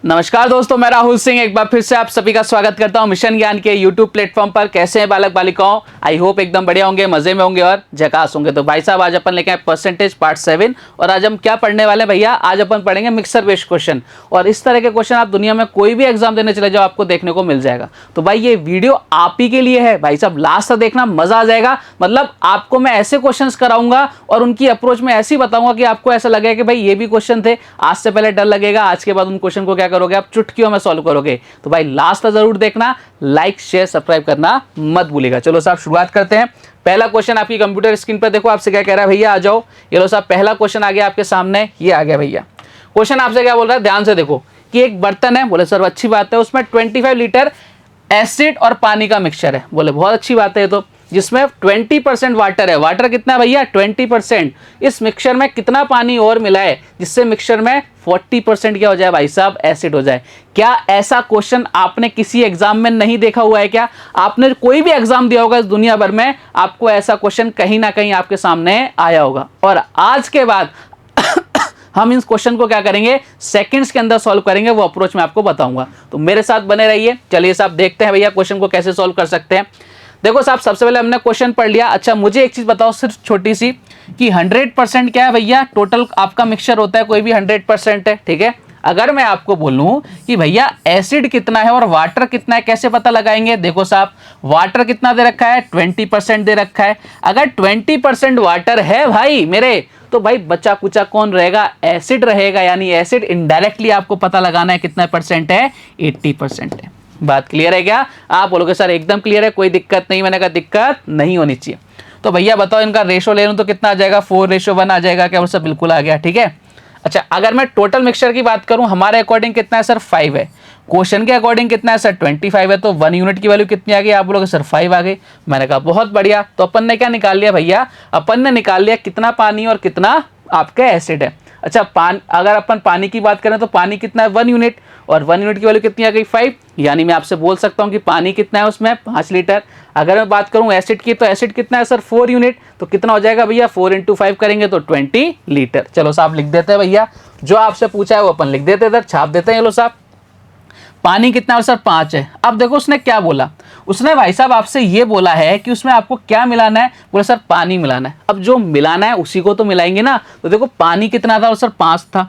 नमस्कार दोस्तों, मैं राहुल सिंह एक बार फिर से आप सभी का स्वागत करता हूं मिशन ज्ञान के यूट्यूब प्लेटफॉर्म पर। कैसे हैं बालक बालिकाओं? आई होप एकदम बढ़िया होंगे, मजे में होंगे और झकास होंगे। तो भाई साहब आज अपन लेके आए परसेंटेज पार्ट 7 और आज हम क्या पढ़ने वाले हैं भैया? आज अपन पढ़ेंगे मिक्सर बेस्ड क्वेश्चन। और इस तरह के क्वेश्चन आप दुनिया में कोई भी एग्जाम देने चले जाओ आपको देखने को मिल जाएगा। तो भाई ये वीडियो आप ही के लिए है भाई साहब, लास्ट तक देखना, मजा आ जाएगा। मतलब आपको मैं ऐसे क्वेश्चन कराऊंगा और उनकी अप्रोच में ऐसी बताऊंगा कि आपको ऐसा लगेगा कि भाई ये भी क्वेश्चन थे, आज से पहले डर लगेगा, आज के बाद उन क्वेश्चन को क्या करोगे आप, चुटकियों में सॉल्व करोगे। तो भाई लास्ट तक जरूर देखना, लाइक शेयर सब्सक्राइब करना मत भूलिएगा। चलो साहब शुरुआत करते हैं। पहला क्वेश्चन आपकी कंप्यूटर स्क्रीन पर देखो, आपसे क्या कह रहा है भैया, आ जाओ। ये लो साहब पहला क्वेश्चन आ गया आपके सामने, ये आ गया भैया। क्वेश्चन आपसे क्या बोल रहा है, ध्यान से देखो कि एक बर्तन है, बोले सर अच्छी बात है, उसमें 25 लीटर एसिड और पानी का मिक्सचर है। बोले बहुत अच्छी बात है, तो जिसमें 20% वाटर है। वाटर कितना है भैया? 20%। इस मिक्सचर में कितना पानी और मिलाए जिससे मिक्सचर में 40% क्या हो जाए भाई साहब, एसिड हो जाए। क्या ऐसा क्वेश्चन आपने किसी एग्जाम में नहीं देखा हुआ है? क्या आपने कोई भी एग्जाम दिया होगा इस दुनिया भर में, आपको ऐसा क्वेश्चन कहीं ना कहीं आपके सामने आया होगा। और आज के बाद हम इस क्वेश्चन को क्या करेंगे, सेकंड्स के अंदर सॉल्व करेंगे, वो अप्रोच मैं आपको बताऊंगा। तो मेरे साथ बने रहिए। चलिए साहब देखते हैं भैया क्वेश्चन को कैसे सॉल्व कर सकते हैं। देखो साहब सबसे पहले हमने क्वेश्चन पढ़ लिया। अच्छा मुझे एक चीज बताओ सिर्फ छोटी सी, कि 100% क्या है भैया, टोटल आपका मिक्सचर होता है, कोई भी 100% है, ठीक है। अगर मैं आपको बोलूं कि भैया एसिड कितना है और वाटर कितना है, कैसे पता लगाएंगे? देखो साहब वाटर कितना दे रखा है, 20% दे रखा है। अगर 20% वाटर है भाई मेरे, तो भाई बचा कुचा कौन रहेगा, एसिड रहेगा। यानी एसिड इनडायरेक्टली आपको पता लगाना है कितना परसेंट है, 80% है। बात क्लियर है क्या? आप बोलोगे सर एकदम क्लियर है, कोई दिक्कत नहीं। मैंने कहा दिक्कत नहीं होनी चाहिए। तो भैया बताओ इनका रेशो ले लूं तो कितना आ जाएगा, 4:1 आ जाएगा क्या? वो सब बिल्कुल आ गया, ठीक है। अच्छा अगर मैं टोटल मिक्सचर की बात करूं, हमारे अकॉर्डिंग कितना है सर, 5 है। क्वेश्चन के अकॉर्डिंग कितना है सर, 25 है। तो 1 यूनिट की वैल्यू कितनी आ गई? आप बोलोगे सर 5 आ गई। मैंने कहा बहुत बढ़िया। तो अपन ने क्या निकाल लिया भैया, अपन ने निकाल लिया कितना पानी और कितना आपका एसिड है। अच्छा अगर अपन पानी की बात करें तो पानी कितना है, 1 यूनिट, और 1 यूनिट की वैल्यू कितनी आ गई, 5। यानी मैं आपसे बोल सकता हूं कि पानी कितना है उसमें, 5 लीटर। अगर मैं बात करूं एसिड की, तो एसिड कितना है सर, 4 यूनिट। तो कितना हो जाएगा भैया, 4 × 5 करेंगे तो 20 लीटर। चलो साहब लिख देते हैं भैया, जो आपसे पूछा है वो अपन लिख देते हैं, इधर छाप देते हैं। चलो साहब पानी कितना है सर, 5 है। अब देखो उसने क्या बोला, उसने भाई साहब आपसे ये बोला है कि उसमें आपको क्या मिलाना है, बोले सर पानी मिलाना है। अब जो मिलाना है उसी को तो मिलाएंगे ना। तो देखो पानी कितना था, और सर 5 था।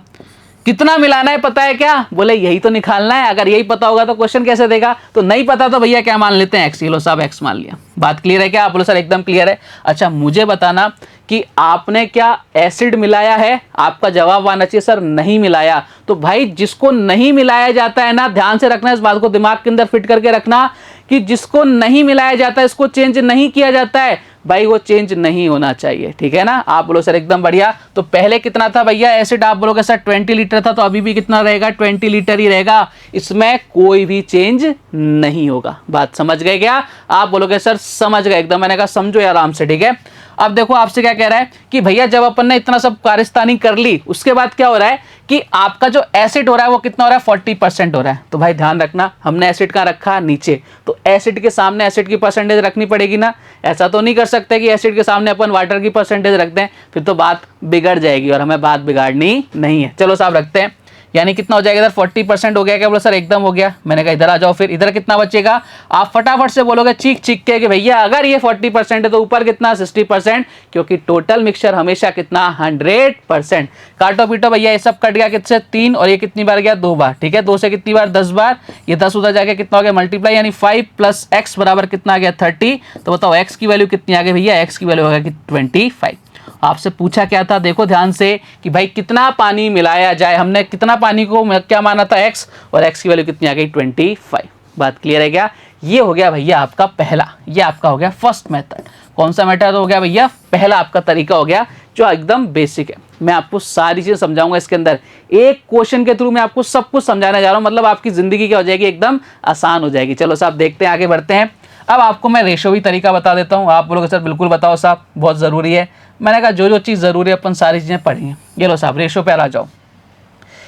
कितना मिलाना है पता है क्या? बोले यही तो निकालना है। अगर यही पता होगा तो क्वेश्चन कैसे देगा? तो नहीं पता तो भैया क्या मान लेते हैं, एक्स। लो साहब एक्स मान लिया। बात क्लियर है क्या? आप बोलो सर एकदम क्लियर है। अच्छा मुझे बताना कि आपने क्या एसिड मिलाया है? आपका जवाब आना चाहिए सर नहीं मिलाया। तो भाई जिसको नहीं मिलाया जाता है ना, ध्यान से रखना, इस बात को दिमाग के अंदर फिट करके रखना कि जिसको नहीं मिलाया जाता है, इसको चेंज नहीं किया जाता है, भाई वो चेंज नहीं होना चाहिए, ठीक है ना। आप बोलो सर एकदम बढ़िया। तो पहले कितना था भैया एसिड? आप बोलोगे सर 20 लीटर था, तो अभी भी कितना रहेगा, 20 लीटर ही रहेगा। इसमें कोई भी चेंज नहीं होगा। बात समझ गए क्या? आप बोलोगे सर समझ गए एकदम। मैंने कहा समझो आराम से, ठीक है। अब देखो आपसे क्या कह रहा है कि भैया जब अपन ने इतना सब कारस्तानी कर ली, उसके बाद क्या हो रहा है कि आपका जो एसिड हो रहा है वो कितना हो रहा है, 40% हो रहा है। तो भाई ध्यान रखना, हमने एसिड कहाँ रखा, नीचे। तो एसिड के सामने एसिड की परसेंटेज रखनी पड़ेगी ना। ऐसा तो नहीं कर सकते कि एसिड के सामने अपन वाटर की परसेंटेज रख दें, फिर तो बात बिगड़ जाएगी और हमें बात बिगाड़नी नहीं है। चलो साहब रखते हैं। यानी कितना हो जाएगा इधर, 40% हो गया क्या? बोलो सर एकदम हो गया। मैंने कहा इधर आ जाओ। फिर इधर कितना बचेगा? आप फटाफट से बोलोगे चीख चीख के कि भैया अगर ये 40% है तो ऊपर कितना, 60%, क्योंकि टोटल मिक्सचर हमेशा कितना, 100%। काटो पीटो भैया, ये सब कट गया कितने, 3, और ये कितनी बार गया, 2 बार, ठीक है। 2 से कितनी बार, 10 बार। ये 10 उधर जाके कितना हो गया, मल्टीप्लाई, यानी 5 + x बराबर कितना आ गया, 30। तो बताओ x की वैल्यू कितनी आ गई भैया? x की वैल्यू होगा कि 25। आपसे पूछा क्या था, देखो ध्यान से, कि भाई कितना पानी मिलाया जाए। हमने कितना पानी को क्या माना था, x, और x की वैल्यू कितनी आ गई, 25। बात क्लियर है क्या? ये हो गया भैया आपका पहला, ये आपका हो गया फर्स्ट मेथड। कौन सा मेथड हो गया भैया? पहला आपका तरीका हो गया जो एकदम बेसिक है। मैं आपको सारी चीजें समझाऊंगा इसके अंदर, एक क्वेश्चन के थ्रू मैं आपको सब कुछ समझाने जा रहा हूं। मतलब आपकी जिंदगी क्या हो जाएगी, एकदम आसान हो जाएगी। चलो साहब देखते हैं, आगे बढ़ते हैं। अब आपको मैं रेशो भी तरीका बता देता हूँ। आप बोलोगे सर बिल्कुल बताओ साहब, बहुत ज़रूरी है। मैंने कहा जो जो चीज़ ज़रूरी है अपन सारी चीज़ें पढ़ेंगे। ये लो साहब रेशो पे आ जाओ।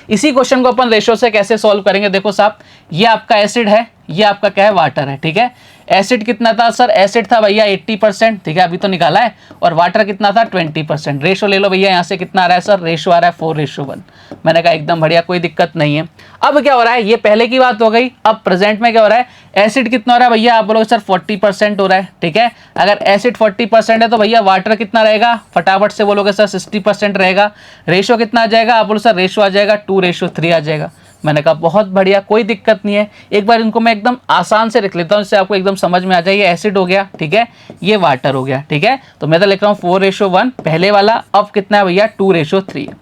इसी क्वेश्चन को अपन रेशो से कैसे सॉल्व करेंगे? देखो साहब ये आपका एसिड है, ये आपका क्या है, वाटर है, ठीक है। एसिड कितना था सर, एसिड था भैया 80%, ठीक है अभी तो निकाला है, और वाटर कितना था 20%। रेशो ले लो भैया, यहाँ से कितना आ रहा है सर, रेशो आ रहा है 4:1। मैंने कहा एकदम बढ़िया, कोई दिक्कत नहीं है। अब क्या हो रहा है, ये पहले की बात हो गई, अब प्रेजेंट में क्या हो रहा है, एसिड कितना हो रहा है भैया, आप बोलोगे सर 40% हो रहा है, ठीक है। अगर एसिड 40% है तो भैया वाटर कितना रहेगा, फटाफट से बोलोगे सर 60% रहेगा। रेशो कितना आ जाएगा, आप बोलो सर रेशो आ जाएगा 2:3 आ जाएगा। मैंने कहा बहुत बढ़िया, कोई दिक्कत नहीं है। एक बार इनको मैं एकदम आसान से लिख लेता हूँ, इससे आपको एकदम समझ में आ जाए। ये एसिड हो गया, ठीक है, ये वाटर हो गया, ठीक है। तो मैं तो लिख रहा हूँ 4:1 पहले वाला, अब कितना है भैया 2:3 है।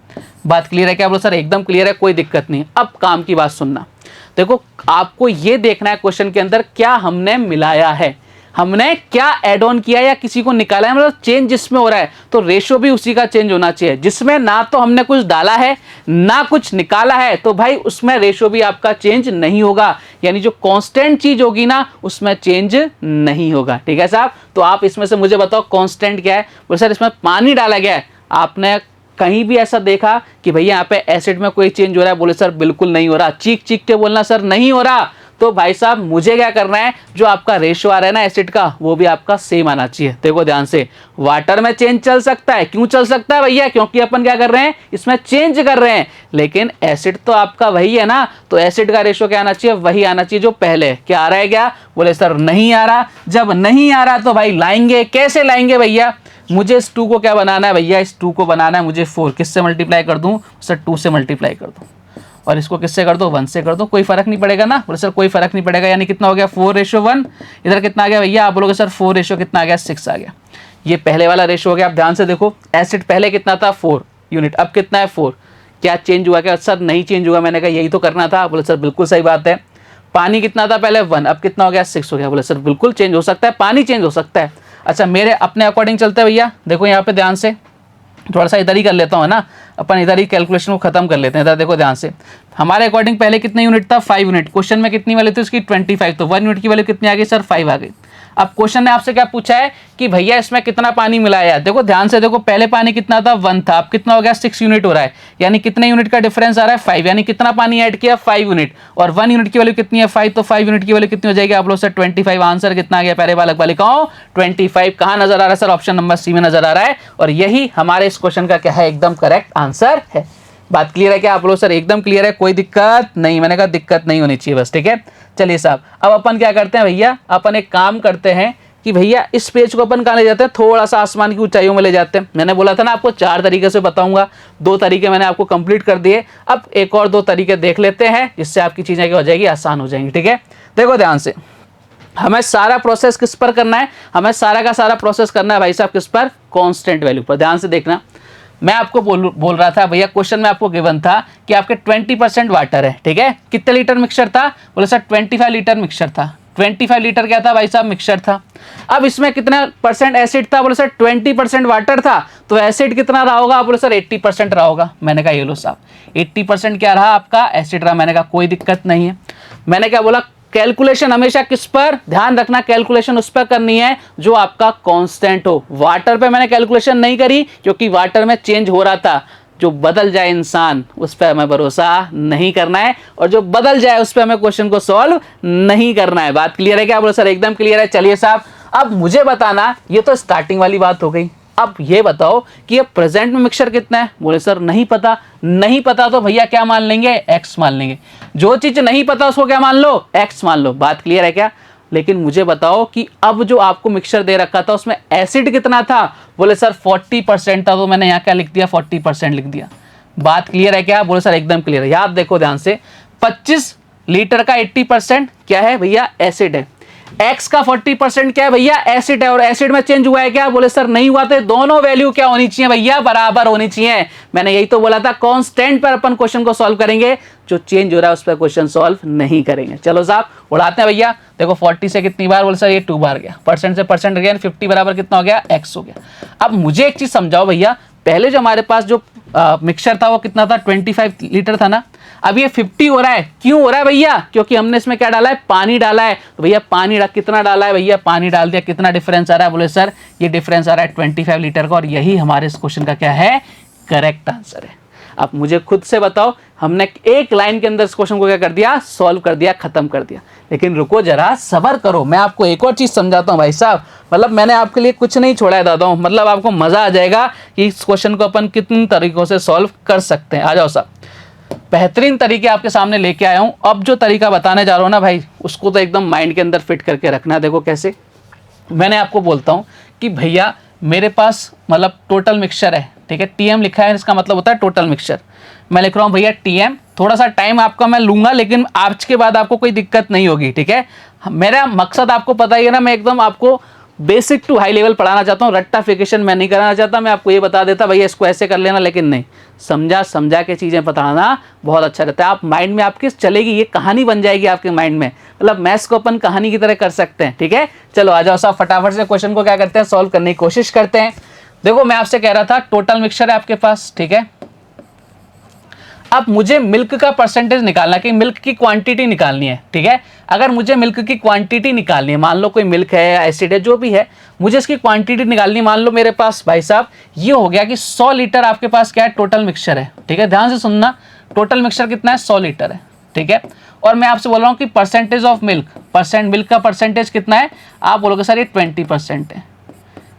बात क्लियर है क्या, बोलो सर एकदम क्लियर है, कोई दिक्कत नहीं। अब काम की बात सुनना, देखो आपको ये देखना है क्वेश्चन के अंदर क्या हमने मिलाया है, हमने क्या ऐड ऑन किया या किसी को निकाला है, मतलब चेंज जिसमें हो रहा है तो रेशो भी उसी का चेंज होना चाहिए। जिसमें ना तो हमने कुछ डाला है ना कुछ निकाला है तो भाई उसमें रेशो भी आपका चेंज नहीं होगा, यानी जो कांस्टेंट चीज होगी ना उसमें चेंज नहीं होगा, ठीक है साहब। तो आप इसमें से मुझे बताओ कांस्टेंट क्या है। बोले सर इसमें पानी डाला गया है, आपने कहीं भी ऐसा देखा कि भैया यहाँ पे एसिड में कोई चेंज हो रहा है, बोले सर बिल्कुल नहीं हो रहा, चीख चीख के बोलना सर नहीं हो रहा। तो भाई साहब मुझे क्या करना है, जो आपका रेशियो आ रहा है ना एसिड का वो भी आपका सेम आना चाहिए। देखो ध्यान से, वाटर में चेंज चल सकता है, क्यों चल सकता है भैया, क्योंकि अपन क्या कर रहे हैं इसमें चेंज कर रहे हैं, लेकिन एसिड तो आपका वही है ना, तो एसिड का रेशियो क्या आना चाहिए, वही आना चाहिए जो पहले। क्या आ रहा है क्या, बोले सर नहीं आ रहा। जब नहीं आ रहा तो भाई लाएंगे, कैसे लाएंगे भैया, मुझे इस 2 को क्या बनाना है भैया, इस 2 को बनाना है मुझे 4, किससे मल्टीप्लाई कर दूं सर, 2 से मल्टीप्लाई कर दूं, और इसको किससे कर दो 1 से कर दो, कोई फर्क नहीं पड़ेगा ना, बोले सर कोई फर्क नहीं पड़ेगा। यानी कितना हो गया 4:1, इधर कितना आ गया भैया, आप बोलोगे सर 4 कितना आ गया 6 आ गया। ये पहले वाला रेशो हो गया। आप ध्यान से देखो, एसिड पहले कितना था 4 यूनिट, अब कितना है 4, क्या चेंज हुआ क्या सर, नहीं चेंज हुआ। मैंने कहा यही तो करना था, बोले सर बिल्कुल सही बात है। पानी कितना था पहले 1, अब कितना हो गया 6 हो गया, बोले सर बिल्कुल चेंज हो सकता है, पानी चेंज हो सकता है। अच्छा मेरे अपने अकॉर्डिंग चलते हैं भैया, देखो यहाँ पे ध्यान से, थोड़ा सा इधर ही कर लेता हूँ ना, अपन इधर ही कैलकुलेशन को खत्म कर लेते हैं। इधर देखो ध्यान से, हमारे अकॉर्डिंग पहले कितने यूनिट था 5 यूनिट, क्वेश्चन में कितनी वैल्यू थी उसकी 25, तो 1 यूनिट की वैल्यू कितनी आ गई सर 5 आ गई। अब क्वेश्चन ने आपसे क्या पूछा है कि भैया इसमें कितना पानी मिलाया है। देखो ध्यान से देखो, पहले पानी कितना था 1 था, अब कितना हो गया 6 यूनिट हो रहा है, यानी कितने यूनिट का डिफरेंस आ रहा है 5, यानी कितना पानी ऐड किया 5 यूनिट, और 1 यूनिट की वैल्यू कितनी है 5, तो 5 यूनिट की वैल्यू कितनी हो जाएगी आप लोग सर 25। आंसर कितना आ गया प्यारे बालक बालिकाओं 25। कहां नजर आ रहा है सर, ऑप्शन नंबर सी में नजर आ रहा है, और यही हमारे इस क्वेश्चन का क्या है एकदम करेक्ट आंसर है। बात क्लियर है क्या आप लोग, सर एकदम क्लियर है, कोई दिक्कत नहीं। मैंने कहा दिक्कत नहीं होनी चाहिए बस, ठीक है। चलिए साहब, अब अपन क्या करते हैं भैया, अपन एक काम करते हैं कि भैया इस पेज को अपन कहाँ ले जाते हैं, थोड़ा सा आसमान की ऊंचाइयों में ले जाते हैं। मैंने बोला था ना आपको 4 तरीके से बताऊंगा, 2 तरीके मैंने आपको कंप्लीट कर दिए, अब एक और 2 तरीके देख लेते हैं, जिससे आपकी चीजें क्या हो जाएगी, आसान हो जाएंगी, ठीक है। देखो ध्यान से, हमें सारा प्रोसेस किस पर करना है, हमें सारा का सारा प्रोसेस करना है भाई साहब किस पर, कांस्टेंट वैल्यू पर। ध्यान से देखना, मैं आपको बोल रहा था भैया, क्वेश्चन में आपको गिवन था कि आपके 20% वाटर है, ठीक है। कितने लीटर मिक्सचर था, बोले सर 25 लीटर मिक्सचर था। 25 लीटर क्या था भाई साहब, मिक्सचर था। अब इसमें कितना परसेंट एसिड था, बोले सर 20% वाटर था, तो एसिड कितना रहा होगा, बोले सर 80% रहा होगा। मैंने कहा ये लो साहब 80% क्या रहा आपका, एसिड रहा। मैंने कहा कोई दिक्कत नहीं है। मैंने क्या बोला, कैलकुलेशन हमेशा किस पर ध्यान रखना, कैलकुलेशन उस पर करनी है जो आपका कांस्टेंट हो। वाटर पे मैंने कैलकुलेशन नहीं करी क्योंकि वाटर में चेंज हो रहा था, जो बदल जाए इंसान उस पर हमें भरोसा नहीं करना है, और जो बदल जाए उस पर हमें क्वेश्चन को सॉल्व नहीं करना है। बात क्लियर है क्या बोलो सर, एकदम क्लियर है। चलिए साहब, अब मुझे बताना, ये तो स्टार्टिंग वाली बात हो गई, अब ये बताओ कि ये प्रेजेंट में मिक्सचर कितना है। बोले सर नहीं पता। नहीं पता तो भैया क्या मान लेंगे, एक्स मान लेंगे। जो चीज नहीं पता उसको क्या मान लो, एक्स मान लो। बात क्लियर है क्या। लेकिन मुझे बताओ कि अब जो आपको मिक्सचर दे रखा था उसमें एसिड कितना था। बोले सर 40% था, तो मैंने यहाँ क्या लिख दिया 40% लिख दिया। बात क्लियर है क्या, बोले सर एकदम क्लियर है। याद देखो ध्यान से, 25 लीटर का 80% क्या है भैया, एसिड है। एक्स का 40% क्या है भैया, एसिड है। और एसिड में चेंज हुआ है क्या, बोले सर नहीं हुआ। तो दोनों वैल्यू क्या होनी चाहिए भैया, बराबर होनी चाहिए। मैंने यही तो बोला था, कांस्टेंट पर अपन क्वेश्चन को सॉल्व करेंगे, जो चेंज हो रहा है उस पर क्वेश्चन सॉल्व नहीं करेंगे। चलो साहब उड़ाते हैं भैया। देखो 40 से कितनी बार, बोले सर ये 2 बार गया, परसेंट से परसेंट गया, 50 बराबर कितना हो गया, एक्स हो गया। अब मुझे एक चीज समझाओ भैया, पहले जो हमारे पास जो मिक्सचर था वो कितना था, 25 लीटर था ना। अब ये 50 हो रहा है, क्यों हो रहा है भैया, क्योंकि हमने इसमें क्या डाला है, पानी डाला है। तो भैया पानी कितना डाला है भैया, पानी डाल दिया। कितना डिफरेंस आ रहा है, बोले सर ये डिफरेंस आ रहा है 25 लीटर का, और यही हमारे इस क्वेश्चन का क्या है, करेक्ट आंसर है। अब मुझे खुद से बताओ हमने एक लाइन के अंदर इस क्वेश्चन को क्या कर दिया, सॉल्व कर दिया, खत्म कर दिया। लेकिन रुको जरा, सब्र करो, मैं आपको एक और चीज़ समझाता हूँ भाई साहब। मतलब मैंने आपके लिए कुछ नहीं छोड़ा है दादा, मतलब आपको मज़ा आ जाएगा कि इस क्वेश्चन को अपन कितने तरीक़ों से सॉल्व कर सकते हैं। आ जाओ साहब, बेहतरीन तरीके आपके सामने लेके आया हूँ। अब जो तरीका बताने जा रहा हूँ ना भाई, उसको तो एकदम माइंड के अंदर फिट करके रखना। देखो कैसे, मैंने आपको बोलता हूँ कि भैया मेरे पास मतलब टोटल मिक्सचर है, ठीक है, टीएम लिखा है, इसका मतलब होता है टोटल मिक्सचर। मैं लिख रहा हूँ भैया टीएम, थोड़ा सा टाइम आपका मैं लूँगा, लेकिन आज के बाद आपको कोई दिक्कत नहीं होगी, ठीक है। मेरा मकसद आपको पता ही है ना, मैं एकदम आपको बेसिक टू हाई लेवल पढ़ाना चाहता हूँ, रट्टाफिकेशन मैं नहीं कराना चाहता। मैं आपको ये बता देता भैया इसको ऐसे कर लेना, लेकिन नहीं, समझा के चीज़ें बताना बहुत अच्छा रहता है। आप माइंड में आपकी चलेगी, ये कहानी बन जाएगी आपके माइंड में, मतलब मैथ्स को अपन कहानी की तरह कर सकते हैं, ठीक है। चलो आ जाओ साहब, फटाफट से क्वेश्चन को क्या करते हैं, सॉल्व करने की कोशिश करते हैं। देखो मैं आपसे कह रहा था टोटल मिक्सचर है आपके पास, ठीक है। अब मुझे मिल्क का परसेंटेज निकालना है, कि मिल्क की क्वांटिटी निकालनी है, ठीक है। अगर मुझे मिल्क की क्वांटिटी निकालनी है, मान लो कोई मिल्क है, एसिड है, जो भी है, मुझे इसकी क्वांटिटी निकालनी है। मान लो मेरे पास भाई साहब ये हो गया कि 100 लीटर आपके पास क्या है, टोटल मिक्सचर है, ठीक है। ध्यान से सुनना, टोटल मिक्सचर कितना है, 100 लीटर है, ठीक है। और मैं आपसे बोल रहा हूँ कि परसेंटेज ऑफ मिल्क, मिल्क का परसेंटेज कितना है, आप बोलोगे सर ये 20% है।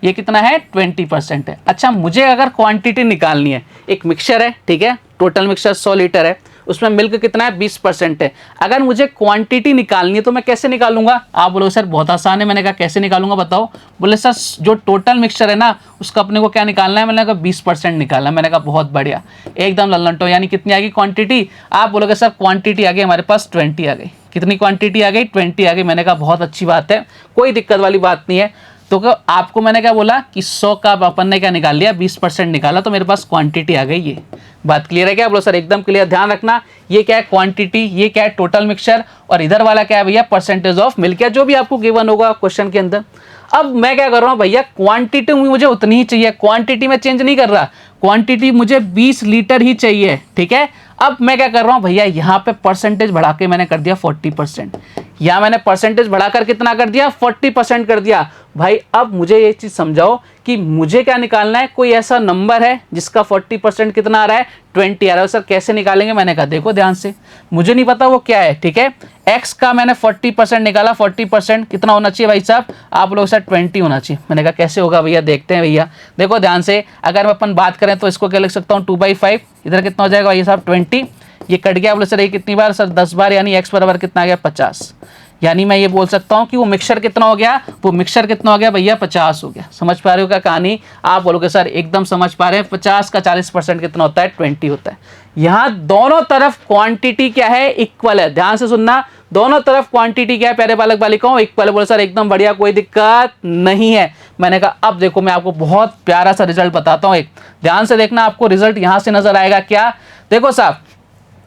ये कितना है, 20% है। अच्छा, मुझे अगर क्वांटिटी निकालनी है, एक मिक्सचर है, ठीक है, टोटल मिक्सचर 100 लीटर है, उसमें मिल्क कितना है, 20% है। अगर मुझे क्वांटिटी निकालनी है तो मैं कैसे निकालूंगा, आप बोलोगे सर बहुत आसान है। मैंने कहा कैसे निकालूंगा बताओ, बोले सर जो टोटल मिक्सचर है ना, उसका अपने को क्या निकालना है, मैंने कहा 20% निकालना है। मैंने कहा बहुत बढ़िया, एकदम लल्लंटो। यानी कितनी आ गई क्वांटिटी, आप बोलोगे सर क्वांटिटी आ गई हमारे पास 20 आ गई। कितनी क्वांटिटी आ गई, 20 आ गई। मैंने कहा बहुत अच्छी बात है, कोई दिक्कत वाली बात नहीं है। तो आपको मैंने क्या बोला कि 100 का अपन ने क्या निकाल लिया, 20% निकाला, तो मेरे पास क्वांटिटी आ गई। ये बात क्लियर है क्या, बोलो सर एकदम क्लियर। ध्यान रखना, ये क्या है क्वांटिटी, ये क्या है टोटल मिक्सचर, और इधर वाला क्या है भैया, परसेंटेज ऑफ मिल्क, जो भी आपको गिवन होगा क्वेश्चन के अंदर। अब मैं क्या कर रहा हूँ भैया, क्वांटिटी मुझे उतनी ही चाहिए, क्वांटिटी में चेंज नहीं कर रहा, क्वांटिटी मुझे 20 लीटर ही चाहिए, ठीक है। अब मैं क्या कर रहा हूँ भैया, यहाँ पे परसेंटेज बढ़ा के मैंने कर दिया 40%। यहाँ मैंने परसेंटेज बढ़ाकर कितना कर दिया, 40% कर दिया। भाई अब मुझे ये चीज़ समझाओ कि मुझे क्या निकालना है, कोई ऐसा नंबर है जिसका 40% कितना आ रहा है, 20 आ रहा है। सर कैसे निकालेंगे, मैंने कहा देखो ध्यान से, मुझे नहीं पता वो क्या है, ठीक है। एक्स का मैंने 40% निकाला, 40% कितना होना चाहिए भाई साहब, आप लोग सर 20 होना चाहिए। मैंने कहा कैसे होगा भैया, देखते हैं भैया। देखो ध्यान से, अगर अपन बात करें तो इसको क्या लिख सकता हूँ, 2/5, इधर कितना हो जाएगा भाई साहब 20, ये कट गया। बोले सर ये कितनी बार, सर 10 बार, यानी एक्स बराबर कितना आ गया, 50। यानी मैं ये बोल सकता हूँ कि वो मिक्सचर कितना हो गया, वो मिक्सचर कितना हो गया भैया, 50 हो गया। समझ पा रहे हो क्या कहानी, आप बोलोगे सर एकदम समझ पा रहे हैं। 50 का 40% कितना होता है, 20 होता है। यहाँ दोनों तरफ क्वांटिटी क्या है, इक्वल है। ध्यान से सुनना, दोनों तरफ क्वांटिटी क्या है प्यारे बालक बालिकाओं, इक्वल है। बोले सर एकदम बढ़िया, कोई दिक्कत नहीं है। मैंने कहा अब देखो मैं आपको बहुत प्यारा सा रिजल्ट बताता हूँ, एक ध्यान से देखना, आपको रिजल्ट यहाँ से नजर आएगा क्या। देखो साहब,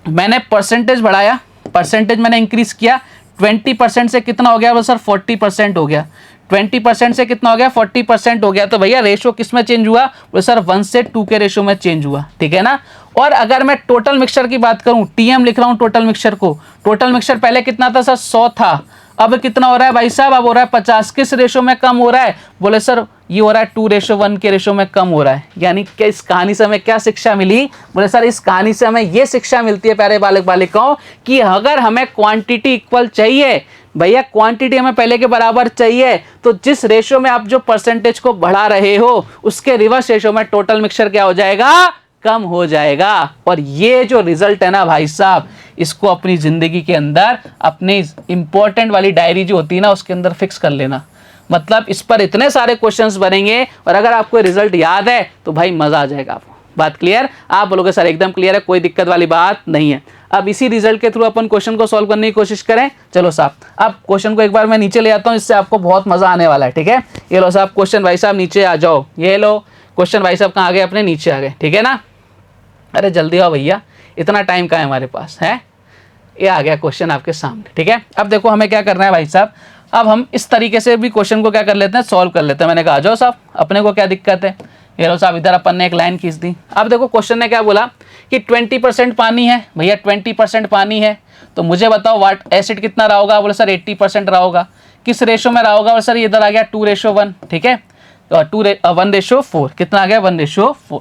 मैंने परसेंटेज बढ़ाया, परसेंटेज मैंने इंक्रीज किया, 20% से कितना हो गया, बोले सर 40% हो गया। 20% से कितना हो गया, 40% हो गया। तो भैया रेशो किस में चेंज हुआ, बोले सर 1 से 2 के रेशो में चेंज हुआ, ठीक है ना। और अगर मैं टोटल मिक्सचर की बात करूं, टीएम लिख रहा हूं टोटल मिक्सचर को, टोटल मिक्सचर पहले कितना था सर, 100 था, अब कितना हो रहा है भाई साहब, अब हो रहा है 50। किस रेशो में कम हो रहा है, बोले सर ये हो रहा है 2:1 के रेशो में कम हो रहा है। यानी कि इस कहानी से हमें क्या शिक्षा मिली, बोले सर इस कहानी से हमें ये शिक्षा मिलती है प्यारे बालक बालिकाओं कि अगर हमें क्वांटिटी इक्वल चाहिए, भैया क्वांटिटी हमें पहले के बराबर चाहिए, तो जिस रेशो में आप जो परसेंटेज को बढ़ा रहे हो, उसके रिवर्स रेशो में टोटल मिक्सचर क्या हो जाएगा, कम हो जाएगा। और ये जो रिजल्ट है ना भाई साहब, इसको अपनी जिंदगी के अंदर, अपनी इंपॉर्टेंट वाली डायरी जो होती है ना, उसके अंदर फिक्स कर लेना। मतलब इस पर इतने सारे क्वेश्चंस बनेंगे, और अगर आपको रिजल्ट याद है तो भाई मजा आ जाएगा आपको। बात क्लियर, आप बोलोगे सर एकदम क्लियर है, कोई दिक्कत वाली बात नहीं है। अब इसी रिजल्ट के थ्रू अपन क्वेश्चन को सॉल्व करने की कोशिश करें। चलो साहब, अब क्वेश्चन को एक बार मैं नीचे ले आता हूं, इससे आपको बहुत मजा आने वाला है, ठीक है। ये लो साहब क्वेश्चन, भाई साहब नीचे आ जाओ। ये लो क्वेश्चन, भाई साहब कहाँ आ गए अपने, नीचे आ गए, ठीक है ना। अरे जल्दी आओ भैया, इतना टाइम कहाँ है हमारे पास है। ये आ गया क्वेश्चन आपके सामने, ठीक है। अब देखो हमें क्या करना है भाई साहब, अब हम इस तरीके से भी क्वेश्चन को क्या कर लेते हैं, सॉल्व कर लेते हैं। मैंने कहा आ जाओ साहब, अपने को क्या दिक्कत है। ये लो साहब, इधर अपन ने एक लाइन खींच दी। अब देखो क्वेश्चन ने क्या बोला कि 20% पानी है, भैया 20% पानी है, तो मुझे बताओ वाट एसिड कितना रहा होगा, बोले सर 80% रहा होगा। किस रेशो में रहा होगा, बोले सर इधर आ गया 2:1, ठीक है, तो 1:4, कितना आ गया 1:4।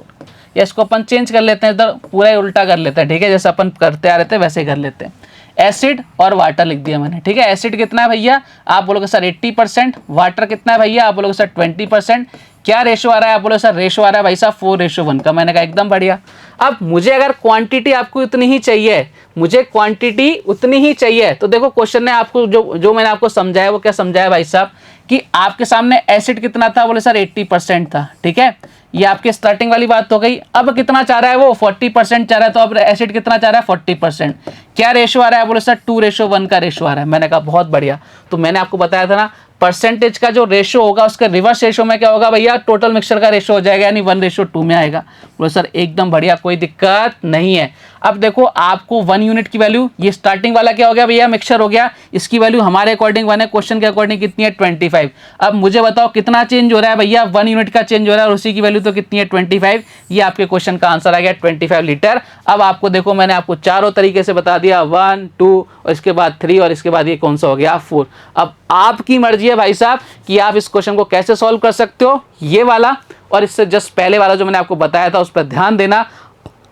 या इसको अपन चेंज कर लेते हैं, इधर पूरा ही उल्टा कर लेते हैं, ठीक है, जैसे अपन करते आ रहे थे वैसे ही कर लेते हैं। एसिड और वाटर लिख दिया मैंने, ठीक है। एसिड कितना है भैया, आप बोलोगे सर 80%, वाटर कितना है भैया, आप बोलोगे सर 20%। क्या रेशो आ रहा है, आप बोलो सर रेशो आ रहा है भाई साहब 4:1 का। मैंने कहा एकदम बढ़िया। अब मुझे अगर क्वांटिटी आपको इतनी ही चाहिए, मुझे क्वांटिटी उतनी ही चाहिए, तो देखो क्वेश्चन ने आपको जो मैंने आपको समझाया वो क्या समझाया भाई साहब, कि आपके सामने एसिड कितना था, बोले सर 80% था, ठीक है। ये आपकी स्टार्टिंग वाली बात हो गई। अब कितना चाह रहा है वो, 40% चाह रहा है, तो अब एसिड कितना चाह रहा है, 40%। क्या रेशो आ रहा है, बोले सर 2:1 का रेशो आ रहा है। मैंने कहा बहुत बढ़िया। तो मैंने आपको बताया था ना, परसेंटेज का जो रेशो होगा उसका रिवर्स रेशो में क्या होगा भैया, टोटल मिक्सचर का रेशो हो जाएगा, यानी 1:2 में आएगा। बोले सर एकदम बढ़िया, कोई दिक्कत नहीं है। अब देखो आपको 1 यूनिट की वैल्यू, ये स्टार्टिंग वाला क्या हो गया भैया, मिक्सचर हो गया, इसकी वैल्यू हमारे अकॉर्डिंग 1 है, क्वेश्चन के अकॉर्डिंग कितनी है 25। अब मुझे बताओ कितना चेंज हो रहा है भैया, 1 यूनिट का चेंज हो रहा है और उसी की वैल्यू तो कितनी है 25। ये आपके क्वेश्चन का आंसर आ गया 25 लीटर। अब आपको देखो मैंने आपको चारों तरीके से बता दिया, 1 2 और इसके बाद 3 और इसके बाद ये कौन सा हो गया 4। अब आपकी मर्जी है भाई साहब कि आप इस क्वेश्चन को कैसे सॉल्व कर सकते हो, ये वाला और इससे जस्ट पहले वाला जो मैंने आपको बताया था उस पर ध्यान देना,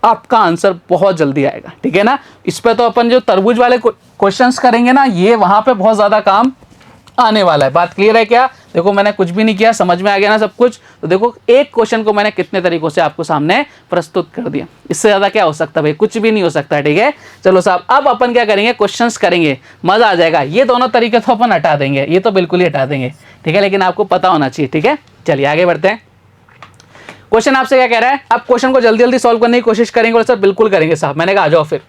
आपका आंसर बहुत जल्दी आएगा, ठीक है ना। इस पर तो अपन जो तरबूज वाले क्वेश्चंस करेंगे ना, ये वहां पे बहुत ज्यादा काम आने वाला है। बात क्लियर है क्या? देखो मैंने कुछ भी नहीं किया, समझ में आ गया ना सब कुछ। तो देखो एक क्वेश्चन को मैंने कितने तरीकों से आपको सामने प्रस्तुत कर दिया, इससे ज्यादा क्या हो सकता है भाई, कुछ भी नहीं हो सकता, ठीक है। चलो साहब अब अपन क्या करेंगे, क्वेश्चंस करेंगे, मजा आ जाएगा। ये दोनों तरीके तो अपन हटा देंगे, ये तो बिल्कुल ही हटा देंगे, ठीक है, लेकिन आपको पता होना चाहिए, ठीक है। चलिए आगे बढ़ते हैं। क्वेश्चन आपसे क्या कह रहा है, आप क्वेश्चन को जल्दी जल्दी सॉल्व करने की कोशिश करेंगे। बोले सर बिल्कुल करेंगे साहब। मैंने कहा आ जाओ फिर।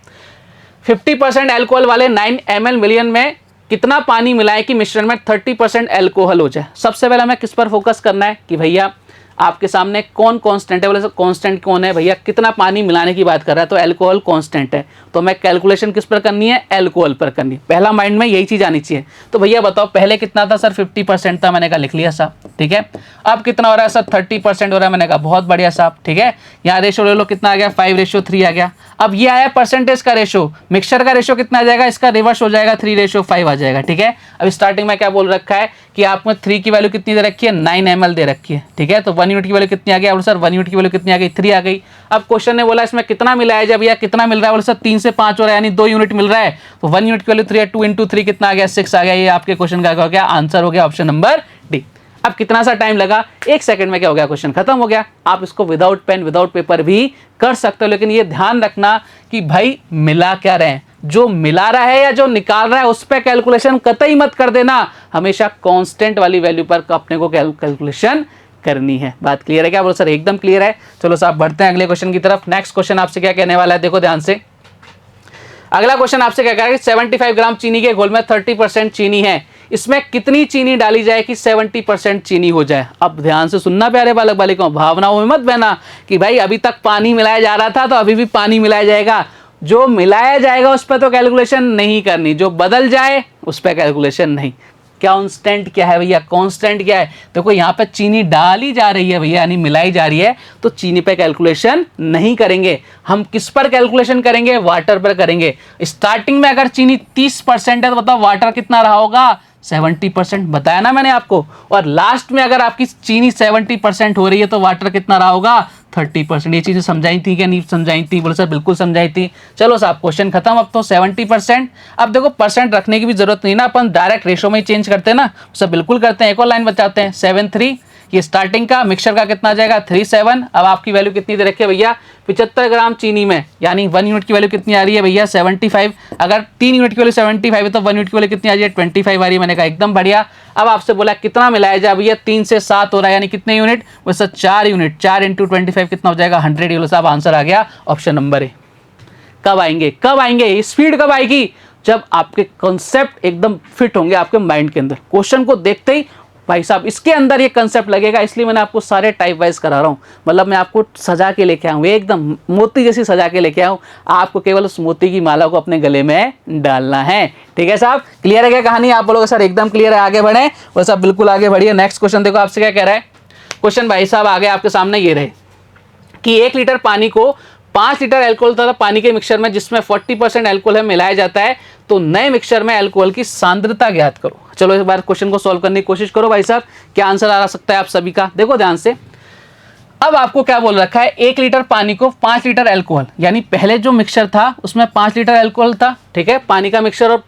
50% एल्कोहल वाले 9 ml मिलियन में कितना पानी मिलाएं कि मिश्रण में 30% एल्कोहल हो जाए। सबसे पहले हमें किस पर फोकस करना है कि भैया आपके सामने कौन कांस्टेंट है। बोले सर कांस्टेंट कौन है भैया, कितना पानी मिलाने की बात कर रहा है, तो एल्कोहल कांस्टेंट है। तो मैं कैलकुलेशन किस पर करनी है, एल्कोहल पर करनी है। पहला माइंड में यही चीज आनी चाहिए। तो भैया बताओ पहले कितना था सर, 50% था। मैंने कहा लिख लिया साहब, ठीक है। अब कितना हो रहा है सर, 30% हो रहा है। मैंने कहा बहुत बढ़िया साहब, ठीक है। यहाँ रेशो ले लो, कितना आ गया 5:3 आ गया। अब ये आया परसेंटेज का रेशो, मिक्सचर का रेशो कितना आ जाएगा, इसका रिवर्स हो जाएगा 3:5 आ जाएगा, ठीक है। अब स्टार्टिंग में क्या बोल रखा है कि आपने 3 की वैल्यू कितनी दे रखी है, 9 ml दे रखी है, ठीक है। तो 1 यूनिट की वैल्यू कितनी आ गई, बोले सर 1 यूनिट की वैल्यू कितनी आ गई, 3 आ गई। अब क्वेश्चन ने बोला इसमें कितना मिलाया जाए भैया, कितना मिल रहा है, बोले सर 3 से 5 हो रहा है, यानी 2 यूनिट मिल रहा है। तो 1 यूनिट की वैल्यू 3 है, 2 × 3 कितना आ गया, 6 आ गया। ये आपके क्वेश्चन का क्या हो गया, आंसर हो गया ऑप्शन नंबर डी। अब कितना सा टाइम लगा, 1 सेकंड में क्या हो गया, क्वेश्चन खत्म हो गया। आप इसको विदाउट पेन विदाउट पेपर भी कर सकते हो, लेकिन ये ध्यान रखना कि भाई मिला क्या रहे हैं, जो मिला रहा है या जो निकाल रहा है उस पर कैलकुलेशन कतई मत कर देना। हमेशा कांस्टेंट वाली वैल्यू पर अपने को कैलकुलेशन करनी है। बात क्लियर है क्या? बोलो सर एकदम क्लियर है। चलो साहब बढ़ते हैं अगले क्वेश्चन की तरफ। नेक्स्ट क्वेश्चन आपसे क्या कहने वाला है, देखो ध्यान से। अगला क्वेश्चन आपसे क्या कह रहा है, 75 ग्राम चीनी के घोल में 30% चीनी है, इसमें कितनी चीनी डाली जाए कि 70% चीनी हो जाए। अब ध्यान से सुनना प्यारे बालक बालिकाओं, भावनाओं में मत बहना कि भाई अभी तक पानी मिलाया जा रहा था तो अभी भी पानी मिलाया जाएगा। जो मिलाया जाएगा उस पर तो कैलकुलेशन नहीं करनी, जो बदल जाए उस पर कैलकुलेशन नहीं। कांस्टेंट क्या है भैया, कांस्टेंट क्या है, देखो यहाँ पे चीनी डाली जा रही है भैया, यानी मिलाई जा रही है, तो चीनी पे कैलकुलेशन नहीं करेंगे। हम किस पर कैलकुलेशन करेंगे, वाटर पर करेंगे। स्टार्टिंग में अगर चीनी 30% है तो बताओ वाटर कितना रहा होगा, 70%, बताया ना मैंने आपको। और लास्ट में अगर आपकी चीनी 70% हो रही है तो वाटर कितना रहा होगा, 30%। ये चीजें समझाई थी क्या नहीं समझाई थी, बोले सर बिल्कुल समझाई थी। चलो साहब क्वेश्चन खत्म। अब तो 70%, अब देखो परसेंट रखने की भी जरूरत नहीं ना, अपन डायरेक्ट रेशो में ही चेंज करते हैं ना, सर बिल्कुल करते हैं। एक और लाइन बचाते हैं, 7:3, ये स्टार्टिंग का, मिक्सचर का कितना आ जाएगा 3:7। अब आपकी वैल्यू कितनी दे रखी है भैया, 75 ग्राम चीनी में, यानी 1 यूनिट की वैल्यू कितनी आ रही है भैया 75। अगर 3 यूनिट की वैल्यू 75 है तो 1 यूनिट की वैल्यू कितनी आ रही है 25 आ रही है। मैंने कहा एकदम बढ़िया। अब आपसे बोला कितना मिलाया जाए भैया, 3 से 7 हो रहा है, यानी कितने यूनिट, वैसे 4 यूनिट, 4 × 25 कितना हो जाएगा 100। ये साहब आंसर आ गया ऑप्शन नंबर ए। कब आएंगे, कब आएंगे, स्पीड कब आएगी, जब आपके कॉन्सेप्ट एकदम फिट होंगे आपके माइंड के अंदर। क्वेश्चन को देखते ही भाई साहब इसके अंदर ये कंसेप्ट लगेगा, इसलिए मैंने आपको सारे टाइप वाइज करा रहा हूँ। मतलब मैं आपको सजा के लेके आऊँ, एकदम मोती जैसी सजा के लेके आऊँ, आपको केवल उस मोती की माला को अपने गले में डालना है। ठीक है साहब, क्लियर है क्या कहानी? आप बोलोगे सर एकदम क्लियर है, आगे बढ़े। वो सब बिल्कुल आगे बढ़िए। नेक्स्ट क्वेश्चन देखो आपसे क्या कह रहा है। क्वेश्चन भाई साहब आगे आपके सामने ये रहे कि 1 लीटर पानी को 5 लीटर एल्कोहल तथा पानी के मिक्सचर में जिसमें 40% एल्कोहल है मिलाया जाता है, तो नए मिक्सचर में एल्कोहल की सांद्रता ज्ञात करो। चलो एक बार क्वेश्चन को सॉल्व करने की कोशिश करो भाई साहब, क्या आंसर आ सकता है आप सभी का। देखो ध्यान से, अब आपको क्या बोल रखा है, 1 लीटर पानी को 5 लीटर अल्कोहल, यानी पहले जो मिक्सचर था उसमें 5 लीटर अल्कोहल था, ठीक है, पानी का मिक्सचर, और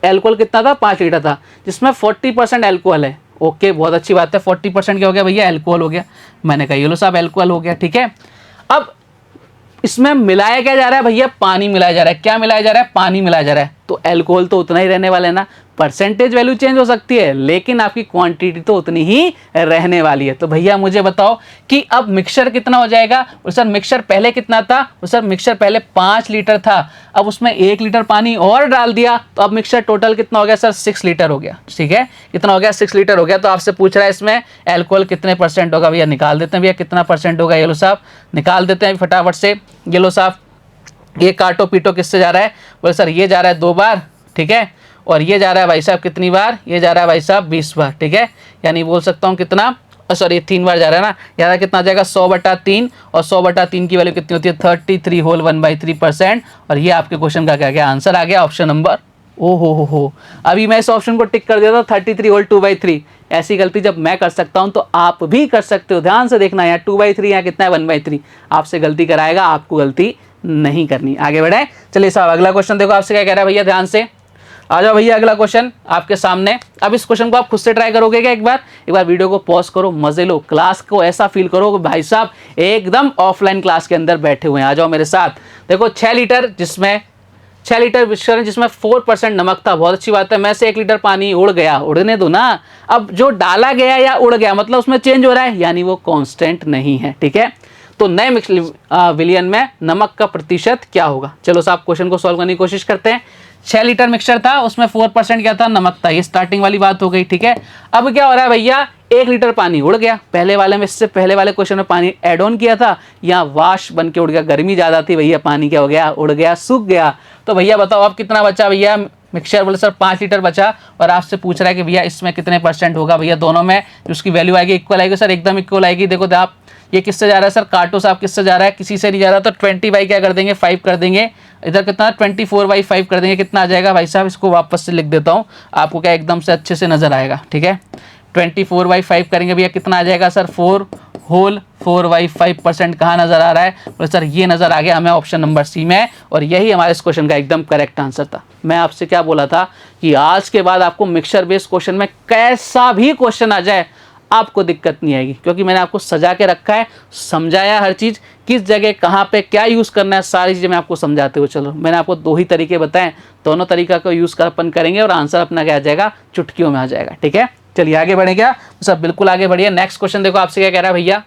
अल्कोहल कितना था, 5 लीटर था, जिसमें 40% अल्कोहल है। ओके, बहुत अच्छी बात है, 40% क्या हो गया भैया, अल्कोहल हो गया। मैंने कहा ये लो साहब अल्कोहल हो गया, ठीक है। अब इसमें मिलाया क्या जा रहा है भैया, पानी मिलाया जा रहा है। क्या मिलाया जा रहा है, पानी मिलाया जा रहा है, तो अल्कोहल तो उतना ही रहने वाला है ना। परसेंटेज वैल्यू चेंज हो सकती है लेकिन आपकी क्वांटिटी तो उतनी ही रहने वाली है। तो भैया मुझे बताओ कि अब मिक्सचर कितना हो जाएगा। और सर मिक्सचर पहले कितना था, और सर मिक्सचर पहले 5 लीटर था, अब उसमें 1 लीटर पानी और डाल दिया तो अब मिक्सचर टोटल कितना हो गया सर, 6 लीटर हो गया, ठीक है, कितना हो गया, 6 लीटर हो गया। तो आपसे पूछ रहा है इसमें अल्कोहल कितने परसेंट होगा, भैया निकाल देते हैं भैया कितना परसेंट होगा, ये लो साहब निकाल देते हैं फटाफट से। ये लो साहब, ये काटो पीटो किससे जा रहा है, बोले सर ये जा रहा है 2 बार, ठीक है, और ये जा रहा है भाई साहब कितनी बार, ये जा रहा है भाई साहब 20 बार, ठीक है, यानी बोल सकता हूँ कितना, सॉरी 3 बार जा रहा है ना, यार कितना जाएगा 100/3, और 100/3 की वैल्यू कितनी होती है, 33 होल 1/3%। और ये आपके क्वेश्चन का क्या गया, आंसर आ गया ऑप्शन नंबर, ओ हो। अभी मैं इस ऑप्शन को टिक कर देता हूँ, 33 होल 2/3। ऐसी गलती जब मैं कर सकता हूं तो आप भी कर सकते हो। ध्यान से देखना, यहाँ 2/3 यहाँ कितना है, 1/3। आपसे गलती कराएगा, आपको गलती नहीं करनी। आगे बढ़े, चलिए साहब अगला क्वेश्चन देखो आपसे क्या कह रहा है भैया, ध्यान से आ जाओ भैया, अगला क्वेश्चन आपके सामने। अब इस क्वेश्चन को आप खुद से ट्राई करोगे क्या, एक बार वीडियो को पॉज करो, मजे लो, क्लास को ऐसा फील करो कि भाई साहब एकदम ऑफलाइन क्लास के अंदर बैठे हुए हैं। आ जाओ मेरे साथ। देखो 6 लीटर मिक्सचर है जिसमें 4% नमक था, बहुत अच्छी बात है। मैं से 1 लीटर पानी उड़ गया, उड़ने दो ना। अब जो डाला गया या उड़ गया मतलब उसमें चेंज हो रहा है, यानी वो कांस्टेंट नहीं है, ठीक है। तो नए विलियन में नमक का प्रतिशत क्या होगा। चलो साहब क्वेश्चन को सॉल्व करने की कोशिश करते हैं। 6 लीटर मिक्सचर था, उसमें 4% क्या था, नमक था। ये स्टार्टिंग वाली बात हो गई, ठीक है। अब क्या हो रहा है भैया, 1 लीटर पानी उड़ गया। पहले वाले में, इससे पहले वाले क्वेश्चन में पानी ऐड ऑन किया था, यहाँ वाश बन के उड़ गया, गर्मी ज्यादा थी भैया, पानी क्या हो गया, उड़ गया, सूख गया। तो भैया बताओ अब कितना बचा भैया मिक्सचर, बोले सर 5 लीटर बचा, और आपसे पूछ रहा है कि भैया इसमें कितने परसेंट होगा। भैया दोनों में उसकी वैल्यू आएगी, इक्वल आएगी सर, एकदम इक्वल आएगी। देखो आप ये किससे जा रहा है सर, काटो साहब किससे जा रहा है, किसी से नहीं जा रहा, तो 20 क्या कर देंगे, 5 कर देंगे। इधर कितना 24/5 कर देंगे, कितना आ जाएगा भाई साहब, इसको वापस से लिख देता हूँ, आपको क्या एकदम से अच्छे से नजर आएगा, ठीक है। 24/5 करेंगे भैया, कितना आ जाएगा सर, 4 होल 4/5% कहाँ नजर आ रहा है, बोले सर ये नजर आ गया हमें ऑप्शन नंबर सी में। और यही हमारे इस क्वेश्चन का एकदम करेक्ट आंसर था। मैं आपसे क्या बोला था कि आज के बाद आपको मिक्सचर बेस्ड क्वेश्चन में कैसा भी क्वेश्चन आ जाए आपको दिक्कत नहीं आएगी, क्योंकि मैंने आपको सजा के रखा है, समझाया हर चीज, किस जगह कहाँ पे क्या यूज करना है, सारी चीजें मैं आपको समझाते हुए चलो। मैंने आपको 2 ही तरीके बताए, दोनों तरीका को यूज कर अपन करेंगे और आंसर अपना क्या आ जाएगा, चुटकियों में आ जाएगा, ठीक है। चलिए आगे बढ़े क्या, सब बिल्कुल आगे बढ़िए। नेक्स्ट क्वेश्चन देखो आपसे क्या कह रहा है भैया,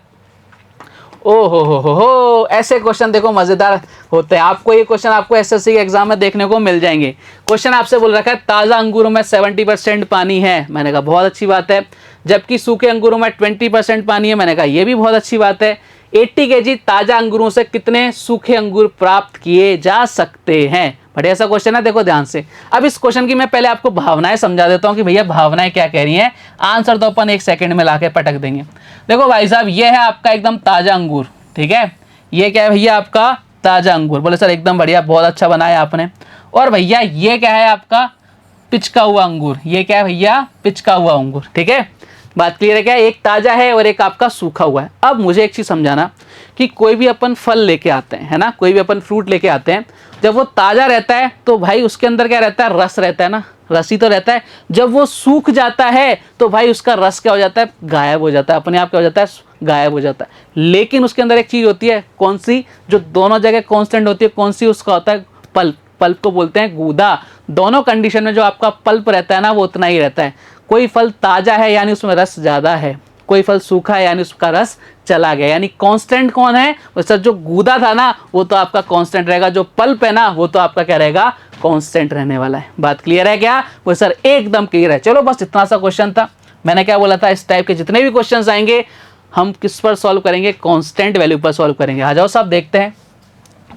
ओ हो, ऐसे क्वेश्चन देखो मजेदार होते हैं। आपको ये क्वेश्चन आपको एसएससी के एग्जाम में देखने को मिल जाएंगे। क्वेश्चन आपसे बोल रखा है ताजा अंगूरों में 70% पानी है, मैंने कहा बहुत अच्छी बात है। जबकि सूखे अंगूरों में 20% पानी है, मैंने कहा ये भी बहुत अच्छी बात है। 80 kg ताजा अंगूरों से कितने सूखे अंगूर प्राप्त किए जा सकते हैं। बढ़िया सा क्वेश्चन है, देखो ध्यान से। अब इस क्वेश्चन की मैं पहले आपको भावनाएं समझा देता हूं कि भैया भावनाएं क्या कह रही हैं, आंसर तो अपन 1 सेकंड में लाके पटक देंगे। देखो भाई साहब ये है आपका एकदम ताजा अंगूर, ठीक है, ये क्या है भैया आपका ताजा अंगूर, बोले सर एकदम बढ़िया, बहुत अच्छा बनाया आपने। और भैया ये क्या है आपका पिचका हुआ अंगूर, ये क्या है भैया पिचका हुआ अंगूर, ठीक है। बात क्लियर है क्या, एक ताजा है और एक आपका सूखा हुआ है। अब मुझे एक चीज समझाना कि कोई भी अपन फल लेके आते हैं, है ना, कोई भी अपन फ्रूट लेके आते हैं, जब वो ताजा रहता है तो भाई उसके अंदर क्या रहता है, रस रहता है ना, रस ही तो रहता है। जब वो सूख जाता है तो भाई उसका रस क्या हो जाता है, गायब हो जाता है, अपने आप क्या हो जाता है, गायब हो जाता है। लेकिन उसके अंदर एक चीज होती है, कौन सी, जो दोनों जगह कांस्टेंट होती है, कौन सी, उसका होता है पल्प। पल्प को बोलते हैं गूदा। दोनों कंडीशन में जो आपका पल्प रहता है ना वो उतना ही रहता है। कोई फल ताजा है यानी उसमें रस ज्यादा है, कोई फल सूखा है यानी उसका रस चला गया। यानी कांस्टेंट कौन है, वो सर जो गूदा था ना वो तो आपका कांस्टेंट रहेगा, जो पल्प है ना वो तो आपका क्या रहेगा, कांस्टेंट रहने वाला है। बात क्लियर है क्या, वो सर एकदम क्लियर है। चलो बस इतना सा क्वेश्चन था। मैंने क्या बोला था, इस टाइप के जितने भी क्वेश्चन आएंगे हम किस पर सॉल्व करेंगे, कांस्टेंट वैल्यू पर सॉल्व करेंगे। आ जाओ साहब देखते हैं।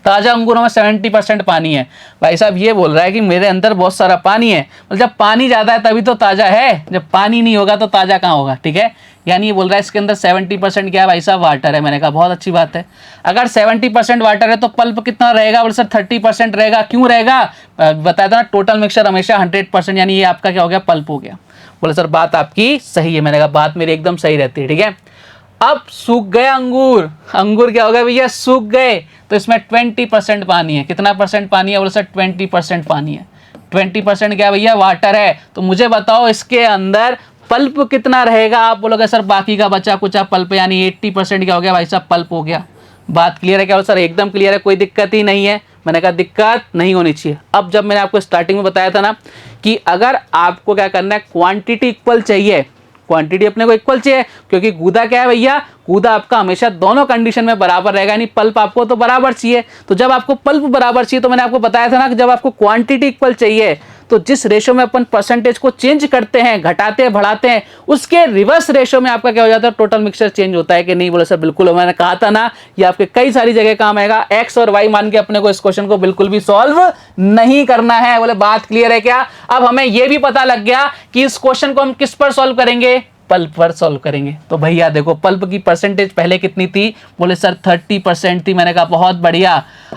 ताजा अंगूरों में 70% पानी है। भाई साहब ये बोल रहा है कि मेरे अंदर बहुत सारा पानी है, मतलब जब पानी ज्यादा है तभी तो ताजा है, जब पानी नहीं होगा तो ताजा कहाँ होगा, ठीक है। यानी ये बोल रहा है इसके अंदर 70% क्या है भाई साहब, वाटर है। मैंने कहा बहुत अच्छी बात है। अगर 70% वाटर है तो पल्प कितना रहेगा, बोले सर 30% रहेगा। क्यों रहेगा, बताया था ना, टोटल मिक्सचर हमेशा 100%, यानी ये आपका क्या हो गया, पल्प हो गया। बोले सर बात आपकी सही है। मैंने कहा बात मेरी एकदम सही रहती है, ठीक है। अब सूख गया अंगूर, अंगूर क्या हो गया भैया, सूख गए, तो इसमें 20% पानी है। कितना परसेंट पानी है, बोले सर 20% पानी है। 20% क्या भैया, वाटर है। तो मुझे बताओ इसके अंदर पल्प कितना रहेगा। आप बोलोगे सर बाकी का बचा कुचा पल्प, यानी 80% क्या हो गया भाई साहब, पल्प हो गया। बात क्लियर है क्या सर, एकदम क्लियर है, कोई दिक्कत ही नहीं है। मैंने कहा दिक्कत नहीं होनी चाहिए। अब जब मैंने आपको स्टार्टिंग में बताया था ना कि अगर आपको क्या करना है, क्वांटिटी इक्वल चाहिए, क्वांटिटी अपने को इक्वल चाहिए, क्योंकि गूदा क्या है भैया, गूदा आपका हमेशा दोनों कंडीशन में बराबर रहेगा, यानी पल्प आपको तो बराबर चाहिए। तो जब आपको पल्प बराबर चाहिए, तो मैंने आपको बताया था ना कि जब आपको क्वांटिटी इक्वल चाहिए, तो जिस रेशो में अपन परसेंटेज को चेंज करते हैं, घटाते हैं, बढ़ाते हैं, उसके रिवर्स रेशो में आपका क्या हो जाता है, टोटल मिक्सचर चेंज होता है कि नहीं। बोले सर बिल्कुल, मैंने कहा था ना ये आपके कई सारी जगह काम आएगा। एक्स और वाई मान के अपने को इस क्वेश्चन को बिल्कुल भी सॉल्व नहीं करना है। बोले बात क्लियर है क्या। अब हमें यह भी पता लग गया कि इस क्वेश्चन को हम किस पर सॉल्व करेंगे, पल्प पर सॉल्व करेंगे। तो भैया देखो पल्प की परसेंटेज पहले कितनी थी, बोले सर 30% थी। मैंने कहा बहुत बढ़िया।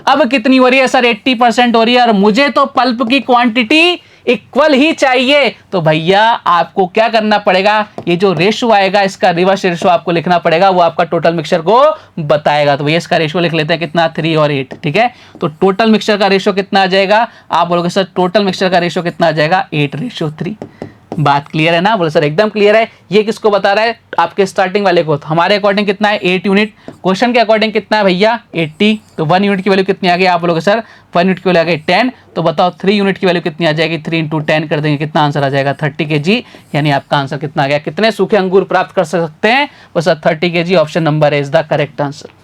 अब कितनी हो रही है सर, 80% हो रही है, और मुझे तो पल्प की क्वांटिटी इक्वल ही चाहिए। तो भैया आपको क्या करना पड़ेगा, ये जो रेशो आएगा इसका रिवर्स रेशो आपको लिखना पड़ेगा, वो आपका टोटल मिक्सचर को बताएगा। तो भैया इसका रेशो लिख लेते हैं, कितना, 3 और 8, ठीक है। तो टोटल मिक्सचर का रेशो कितना आ जाएगा, आप बोलोगे सर टोटल मिक्सचर का रेशो कितना आ जाएगा, 8:3। बात क्लियर है ना, बोले सर एकदम क्लियर है। ये किसको बता रहा है, आपके स्टार्टिंग वाले को। तो हमारे अकॉर्डिंग कितना है, 8 यूनिट। क्वेश्चन के अकॉर्डिंग कितना है भैया, 80। तो 1 यूनिट की वैल्यू कितनी आ गई, आप बोलोगे सर 1 यूनिट की वैल्यू आ गई 10। तो बताओ 3 यूनिट की वैल्यू कितनी आ जाएगी, 3 × 10 कर देंगे, कितना आंसर आ जाएगा, 30 kg। यानी आपका आंसर कितना आ गया, कितने सूखे अंगूर प्राप्त कर सकते हैं, वो sir 30 kg। Option number is the correct answer.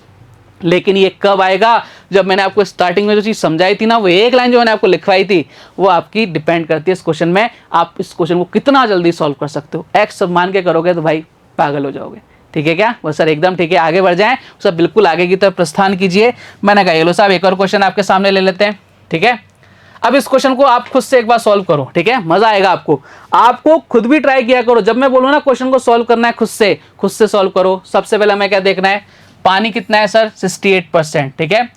लेकिन ये कब आएगा, जब मैंने आपको स्टार्टिंग में जो चीज समझाई थी ना, वो एक लाइन जो मैंने आपको लिखवाई थी, वो आपकी डिपेंड करती है इस क्वेश्चन में, आप इस क्वेश्चन को कितना जल्दी सॉल्व कर सकते हो। एक्स मान के करोगे तो भाई पागल हो जाओगे, ठीक है क्या। वो सर एकदम ठीक है, आगे बढ़ जाएं, सब बिल्कुल आगे की तरफ प्रस्थान कीजिए। मैंने कहा ये लो साहब एक और क्वेश्चन आपके सामने ले लेते हैं, ठीक है। अब इस क्वेश्चन को आप खुद से एक बार सॉल्व करो, ठीक है, मजा आएगा आपको। आपको खुद भी ट्राई किया करो, जब मैं बोलूँ ना क्वेश्चन को सॉल्व करना है, खुद से सॉल्व करो। सबसे पहले हमें क्या देखना है, पानी कितना है सर, 68%, ठीक है।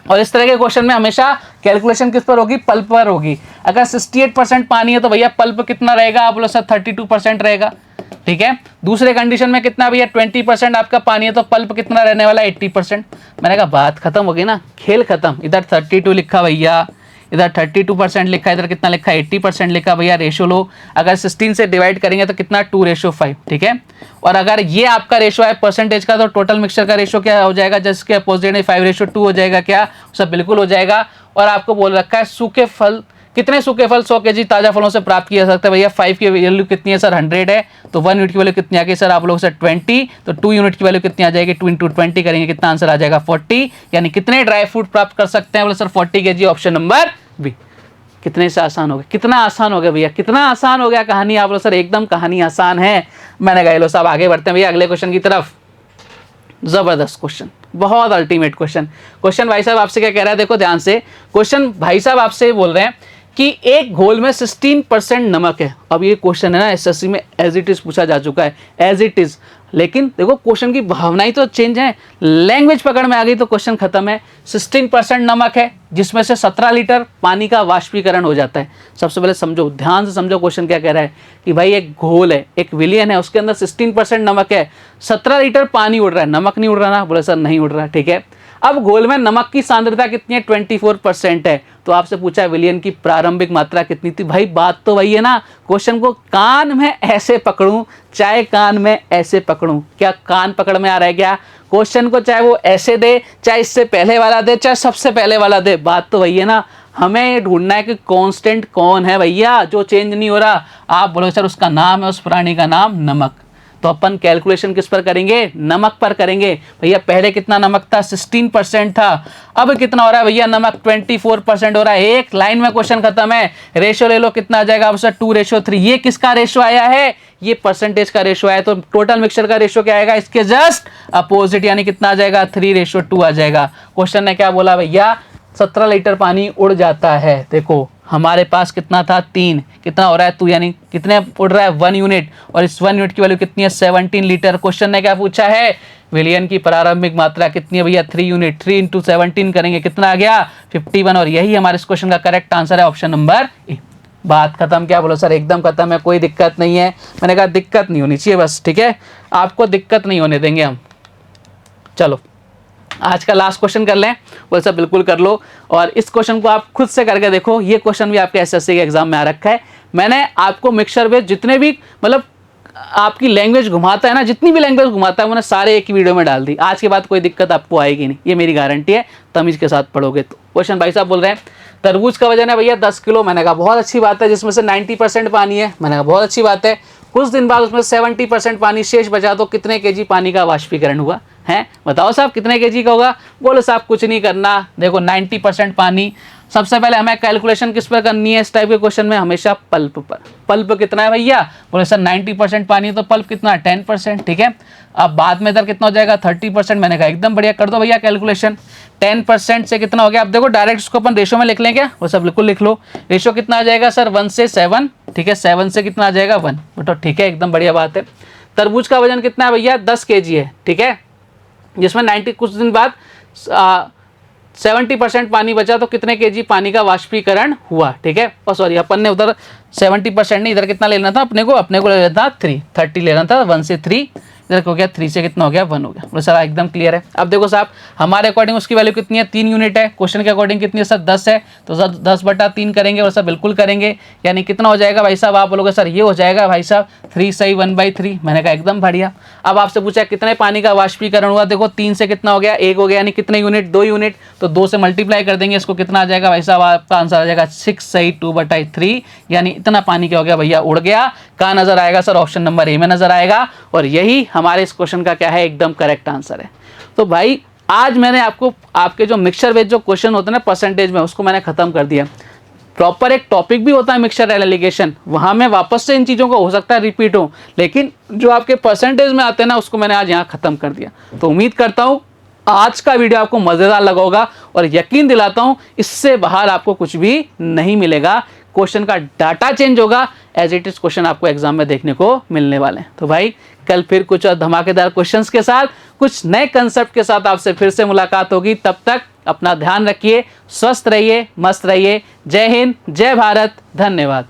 और इस तरह के क्वेश्चन में हमेशा कैलकुलेशन किस पर होगी, पल्प पर होगी। अगर 68% पानी है तो भैया पल्प कितना रहेगा, आप बोलो सर 32% रहेगा, ठीक है। दूसरे कंडीशन में कितना भैया, 20% आपका पानी है तो पल्प कितना रहने वाला, 80%। मैंने कहा बात खत्म होगी ना, खेल खत्म। इधर 32 लिखा भैया, इधर 32% लिखा, इधर कितना लिखा, 80% लिखा भैया। रेशो लो, अगर 16 से डिवाइड करेंगे तो कितना, 2:5, ठीक है। और अगर ये आपका रेशो है परसेंटेज का, तो टोटल मिक्सचर का रेशो क्या हो जाएगा, जिसके अपोजिट में 5:2 हो जाएगा, क्या सब बिल्कुल हो जाएगा। और आपको बोल रखा है सूखे फल, कितने सूखे फल 100 kg ताजा फलों से प्राप्त किया जा सकता है भैया। 5 की वैल्यू कितनी है सर, 100 है। तो 1 यूनिट की वैल्यू कितनी आ गई सर, आप लोग सर 20। तो 2 यूनिट की वैल्यू कितनी आ जाएगी, 2 × 20 करेंगे, कितना आंसर आ जाएगा, 40। यानी कितने ड्राई फ्रूट प्राप्त कर सकते हैं, बोले sir 40 kg। Option number B. कितने से आसान हो गया, कितना आसान हो गया भैया, कितना आसान हो गया कहानी। आप लोग सर एकदम कहानी आसान है। मैंने कहा लो साहब आगे बढ़ते हैं भैया अगले क्वेश्चन की तरफ। जबरदस्त क्वेश्चन, बहुत अल्टीमेट क्वेश्चन। क्वेश्चन भाई साहब आपसे क्या कह रहा है, देखो ध्यान से। क्वेश्चन भाई साहब आपसे बोल रहे हैं कि एक घोल में 16% नमक है। अब ये क्वेश्चन है ना एसएससी में एज इट इज पूछा जा चुका है, एज इट इज। लेकिन देखो क्वेश्चन की भावनाएं तो चेंज है, लैंग्वेज पकड़ में आ गई तो क्वेश्चन खत्म है। 16% नमक है, जिसमें से 17 लीटर पानी का वाष्पीकरण हो जाता है। सबसे पहले समझो, ध्यान से समझो क्वेश्चन क्या कह रहा है कि भाई एक घोल है, एक विलियन है, उसके अंदर 16% नमक है, 17 लीटर पानी उड़ रहा है, नमक नहीं उड़ रहा ना, बोले सर नहीं उड़ रहा, ठीक है। अब घोल में नमक की सांद्रता कितनी है, 24% है। तो आपसे पूछा है विलियन की प्रारंभिक मात्रा कितनी थी। भाई बात तो वही है ना, क्वेश्चन को कान में ऐसे पकड़ूं चाहे कान में ऐसे पकड़ूं, क्या कान पकड़ में आ रहा है क्या क्वेश्चन को, चाहे वो ऐसे दे, चाहे इससे पहले वाला दे, चाहे सबसे पहले वाला दे, बात तो वही है ना। हमें ढूंढना है कि कांस्टेंट कौन है भैया जो चेंज नहीं हो रहा। आप बोलोगे सर उसका नाम है, उस प्राणी का नाम नमक। तो अपन कैलकुलेशन किस पर करेंगे, नमक पर करेंगे। भैया पहले कितना नमक था, 16% था। अब कितना हो रहा है भैया, नमक 24% हो रहा है। एक लाइन में क्वेश्चन खत्म है। रेशो ले लो, कितना आ जाएगा, अब सर 2:3। ये किसका रेशो आया है, ये परसेंटेज का रेशो आया। तो टोटल मिक्सचर का रेशो क्या आएगा, इसके जस्ट अपोजिट, यानी कितना आ जाएगा, 3:2 आ जाएगा। क्वेश्चन ने क्या बोला भैया, 17 लीटर पानी उड़ जाता है। देखो हमारे पास कितना था, 3, कितना हो रहा है 2, यानी कितने उड़ रहा है, 1 यूनिट। और इस 1 यूनिट की वैल्यू कितनी है, 17 लीटर। क्वेश्चन ने क्या पूछा है, विलियन की प्रारंभिक मात्रा कितनी है भैया, 3 यूनिट। 3 × 17 करेंगे, कितना आ गया, 51। और यही हमारे इस क्वेश्चन का करेक्ट आंसर है, ऑप्शन नंबर ए। बात खत्म। क्या बोलो सर, एकदम खत्म है, कोई दिक्कत नहीं है। मैंने कहा दिक्कत नहीं होनी चाहिए बस, ठीक है, आपको दिक्कत नहीं होने देंगे हम। चलो आज का लास्ट क्वेश्चन कर लें। बोल सर बिल्कुल कर लो, और इस क्वेश्चन को आप खुद से करके देखो। ये क्वेश्चन भी आपके एसएससी के एग्जाम में आ रखा है। मैंने आपको मिक्सचर वेज जितने भी मतलब आपकी लैंग्वेज घुमाता है ना, जितनी भी लैंग्वेज घुमाता है मैंने सारे एक ही वीडियो में डाल दी। आज के बाद कोई दिक्कत आपको आएगी नहीं, ये मेरी गारंटी है, तमीज के साथ पढ़ोगे तो। क्वेश्चन भाई साहब बोल रहे हैं तरबूज का वजन है भैया 10 किलो। मैंने कहा बहुत अच्छी बात है, जिसमें से 90% पानी है। मैंने कहा बहुत अच्छी बात है। कुछ दिन बाद उसमें 70% पानी शेष बचा, तो कितने केजी पानी का वाष्पीकरण हुआ है? बताओ साहब कितने केजी का होगा? बोले साहब कुछ नहीं करना, देखो 90% पानी। सबसे पहले हमें कैलकुलेशन किस पर करनी है इस टाइप के क्वेश्चन में? हमेशा पल्प पर। पल्प कितना है भैया? बोले सर 90% पानी है, तो पल्प कितना है? 10%, ठीक है। अब बाद में इधर कितना हो जाएगा? 30%। मैंने कहा एकदम बढ़िया, कर दो भैया कैलकुलेशन। 10% से कितना हो गया? अब देखो डायरेक्ट इसको अपन रेशो में लिख लें क्या? वो सब बिल्कुल लिख लो। रेशो कितना आ जाएगा सर? 1 से 7, ठीक है। 7 से कितना आ जाएगा? 1, तो ठीक है, एकदम बढ़िया बात है। तरबूज का वजन कितना है भैया? 10 kg है, ठीक है, जिसमें 90 कुछ दिन बाद 70% पानी बचा, तो कितने केजी पानी का वाष्पीकरण हुआ, ठीक है। और सॉरी, अपन ने उधर 70% नहीं, इधर कितना ले लेना था अपने को ले लेना था 30 लेना था। 1 से 3 इधर हो गया, 3 से कितना हो गया? 1 हो गया। बोले सर एकदम क्लियर है। अब देखो साहब हमारे अकॉर्डिंग उसकी वैल्यू कितनी है? 3 यूनिट है। क्वेश्चन के अकॉर्डिंग कितनी है सर? 10 है, तो सर 10/3 करेंगे, और सर बिल्कुल करेंगे। यानी कितना हो जाएगा भाई साहब? आप बोलोगे सर ये हो जाएगा भाई साहब 3 सही 1/3। मैंने कहा एकदम बढ़िया। अब आपसे पूछा कितने पानी का वाष्पीकरण हुआ? देखो 3 से कितना हो गया? 1 हो गया, यानी कितने यूनिट? 2 यूनिट। तो 2 से मल्टीप्लाई कर देंगे इसको, कितना आ जाएगा भाई साहब? आपका आंसर आ जाएगा 6 सही 2/3। यानी इतना पानी क्या हो गया भैया? उड़ गया। कहाँ नजर आएगा सर? ऑप्शन नंबर ए में नजर आएगा। और यही हमारे इस क्वेश्चन का क्या है? एकदम करेक्ट आंसर है। तो भाई आज मैंने आपको आपके जो मिक्सचर वेज जो क्वेश्चन होते हैं ना परसेंटेज में, उसको मैंने खत्म कर दिया। प्रॉपर एक टॉपिक भी होता है मिक्सचर एलिगेशन, वहां में वापस से इन चीजों को हो सकता है रिपीट हो, लेकिन जो आपके परसेंटेज में आते हैं ना, उसको मैंने आज यहाँ खत्म कर दिया। तो उम्मीद करता हूँ आज का वीडियो आपको मजेदार लगा होगा, और यकीन दिलाता हूं इससे बाहर आपको कुछ भी नहीं मिलेगा। क्वेश्चन का डाटा चेंज होगा, एज इट इज क्वेश्चन आपको एग्जाम में देखने को मिलने वाले हैं। तो भाई कल फिर कुछ और धमाकेदार क्वेश्चंस के साथ, कुछ नए कंसेप्ट के साथ आपसे फिर से मुलाकात होगी। तब तक अपना ध्यान रखिए, स्वस्थ रहिए, मस्त रहिए। जय हिंद, जय भारत, धन्यवाद।